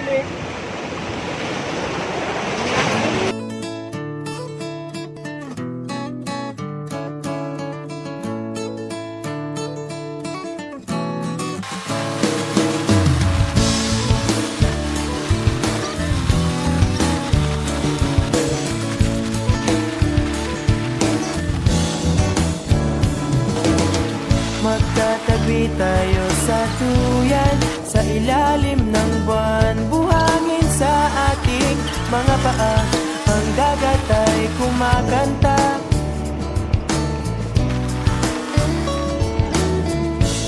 bumalik. Magtatabi tayo sa tuyan, sa ilalim ng buwan, buhangin sa ating mga paa. Ang dagat ay kumakanta.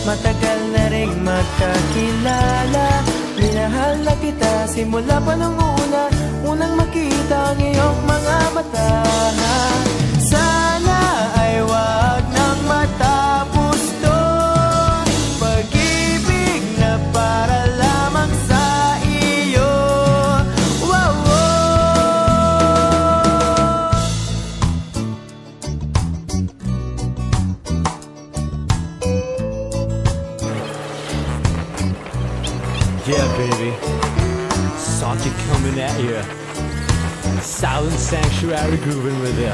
Matagal na ring magkakilala, minahal na kita simula pa nung unang makita ang iyong mga mata. Sana ay wag nang matapos to, pag-ibig na para lamang sa iyo. Wow, Yeah, baby. Salty coming at you. Silent Sanctuary grooving with you.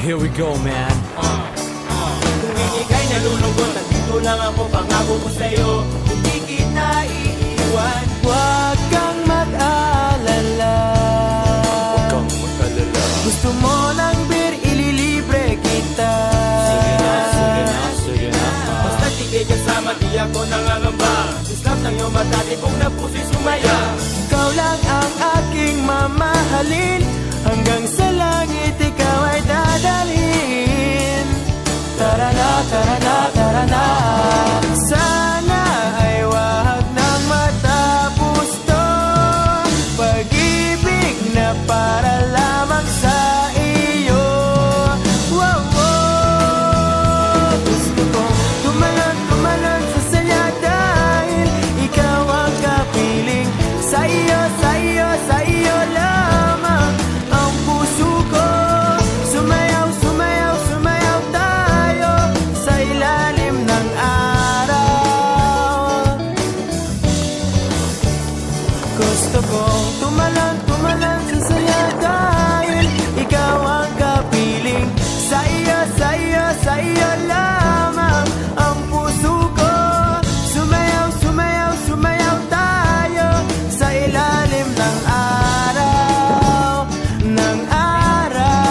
Here we go, man. Kung ika'y nalulungkot, nandito lang ako, pangako ko sa'yo, hindi kita iiwan. huwag kang mag-alala. Huwag kang mag-alala. Gusto mo ng beer, ililibre kita. Sige na. Basta tigay kasama, di ako nangangamba. Islap ng iyong mata, di kong napusi sumaya. Ikaw lang ang aking mamahalin, hanggang sa langit ikaw ay dadalhin. Tara na, tara na, tara na. Sana ay wag nang matapos to, pag-ibig na para lamang sa iyo. Wow, wow. Gusto kong tumalon sa saya dahil ikaw ang kapiling. Sa iyo, sa iyo, sa iyo lamang ang puso ko. Sumayaw, sumayaw, sumayaw tayo sa ilalim ng araw. Gusto kong tumalon sa saya dahil ikaw ang kapiling. Sa iyo, sa iyo, sa iyo lamang ang puso ko. Sumayaw, sumayaw, sumayaw tayo sa ilalim ng araw, ng araw.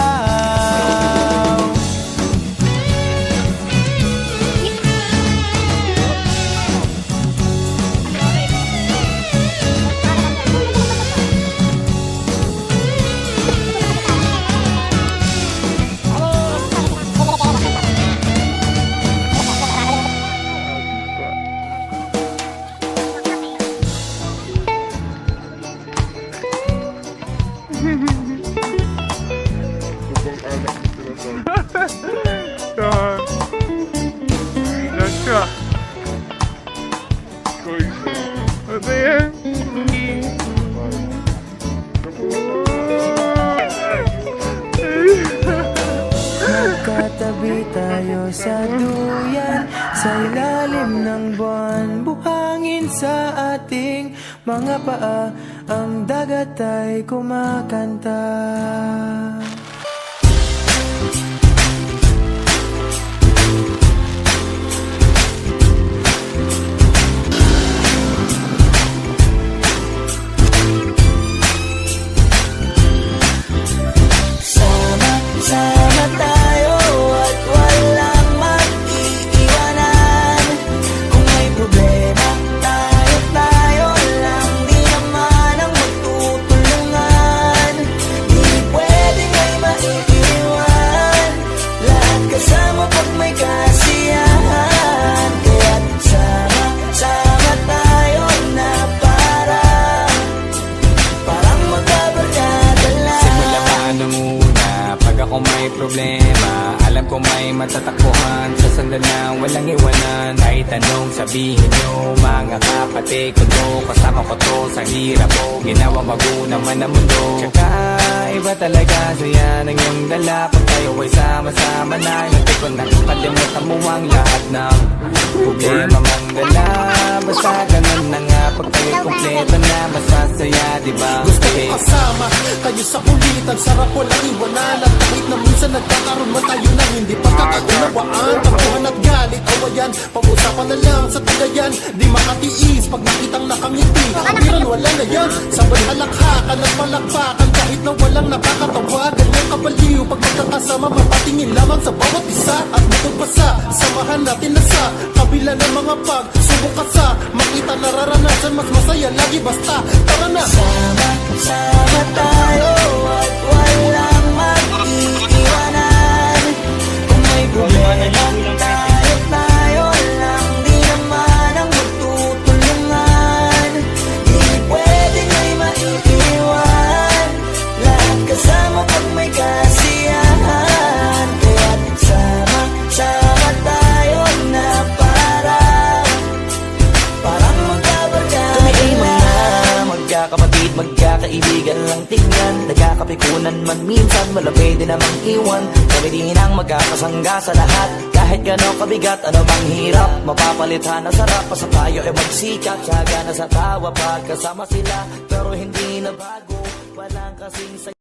Magkatabi tayo sa duyan, sa ilalim ng buwan, buhangin sa ating mga paa. Ang dagat ay kumakanta. Sama tayo at walang mag-iiwanan. Kung may problema, tayo lang, di naman ang magtutulungan. Di pwedeng may maiiwan, lahat kasama pag may kasiyahan. Kaya sama tayo na parang magkabarkada lang. Simula pa nung una, pag ako may problema, alam ko may matatakbuhan. Sa sandalan, walang iwanan. Kahit anong sabihin nyo, mga kapatid ko to, kasama ko to sa hirap ko. Ginawa bago naman ang mundo. Tsaka iba talaga, saya ng iyong dala. Pag tayo ay sama-sama na, hindi ko nakakalimutan mo ang lahat ng problema mang dala. Basta ganun pag tayo'y kumpleto na, masasaya, diba? Gusto ko kasama kayo sa kulitan, sarap walang iwanan. At kahit na minsan nagkakaroon man tayo na hindi pagkakaunawaan, tampuhan at galit, awayan, pag-usapan na lang sa tagayan. Di makatiis pag nakitang nakangiti, biran wala na yan. Sabay halakhakan at palakpakan kahit na walang nakakatawa. Ganyang kabaliw pag magkakasama, mapatingin lamang sa bawat isa. At bukod pa sa samahan natin na sa kabila ng mga pagsubok at sa makita nararanasan, mas masaya lagi basta tara na. Sama tayo at walang mag-iiwanan. Kung may problema tayo lang, di naman ang magtutulungan. Di pwedeng may maiiwan, lahat kasama pag may kasiyahan. Kaya sama tayo na parang magkabarkada. Kami ay mga magkakapatid, magkakaibigan lang tingnan. Nagkakapikunan man minsan, wala pwede namang iwan. Kami din ang magkakasangga sa lahat. Kahit gano'ng kabigat, ano bang hirap, mapapalitan na sarap. Basta tayo ay magsikap, tsaga na sa tawa pagkasama sila. Pero hindi na bago, walang kasing saya.